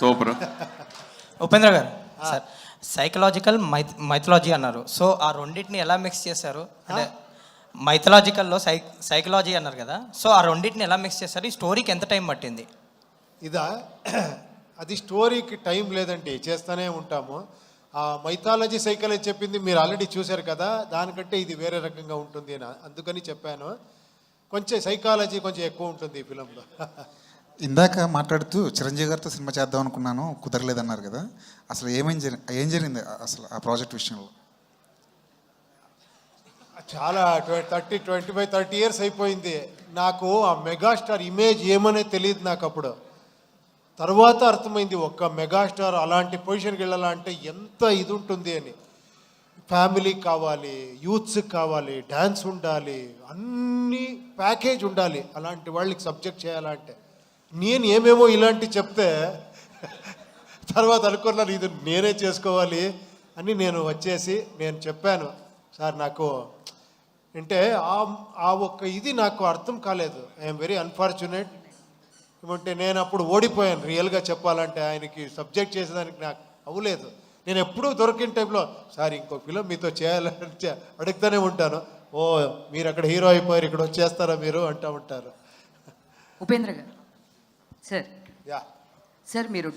Super. Upendra గారు sir, psychological mythology అన్నారు. So ఆ రెండింటిని ఎలా మిక్స్ చేశారు? అంటే మైథలాజికల్లో సైకలాజీ అన్నారు కదా, సో ఆ రెండింటిని ఎలా మిక్స్ చేశారు? ఈ స్టోరీకి ఎంత టైం పట్టింది? ఇదా అది స్టోరీకి టైం లేదండి, చేస్తూనే ఉంటాము. ఆ మైథాలజీ సైకాలజీ చెప్పింది మీరు ఆల్రెడీ చూశారు కదా, దానికంటే ఇది వేరే రకంగా ఉంటుంది అని అందుకని చెప్పాను. కొంచెం సైకాలజీ కొంచెం ఎక్కువ ఉంటుంది ఈ ఫిలంలో. ఇందాక మాట్లాడుతూ చిరంజీవి గారితో సినిమా చేద్దాం అనుకున్నాను, కుదరలేదన్నారు కదా, అసలు ఏం జరిగింది అసలు ఆ ప్రాజెక్ట్ విషయంలో? చాలా 25-30 ఇయర్స్ అయిపోయింది. నాకు ఆ మెగాస్టార్ ఇమేజ్ ఏమనే తెలియదు నాకు అప్పుడు. తర్వాత అర్థమైంది ఒక్క మెగాస్టార్ అలాంటి పొజిషన్కి వెళ్ళాలంటే ఎంత ఇది ఉంటుంది అని. ఫ్యామిలీకి కావాలి, యూత్స్కి కావాలి, డ్యాన్స్ ఉండాలి, అన్ని ప్యాకేజ్ ఉండాలి అలాంటి వాళ్ళకి సబ్జెక్ట్ చేయాలంటే. నేను ఏమేమో ఇలాంటి చెప్తే తర్వాత అనుకున్నాను ఇది నేనే చేసుకోవాలి అని. నేను వచ్చేసి నేను చెప్పాను, సార్ నాకు అంటే ఆ ఒక్క ఇది నాకు అర్థం కాలేదు. I'm very unfortunate. ఏమంటే నేను అప్పుడు ఓడిపోయాను రియల్గా చెప్పాలంటే. ఆయనకి సబ్జెక్ట్ చేసేదానికి నాకు అవ్వలేదు. నేను ఎప్పుడూ దొరికిన టైంలో సార్ ఇంకో ఫిలం మీతో చేయాలని అడుగుతూనే ఉంటాను. ఓ మీరు అక్కడ హీరో అయిపోయారు, ఇక్కడ వచ్చేస్తారా మీరు అంటూ ఉంటారు. ఉపేంద్ర గారు సార్, యా సార్ మీరు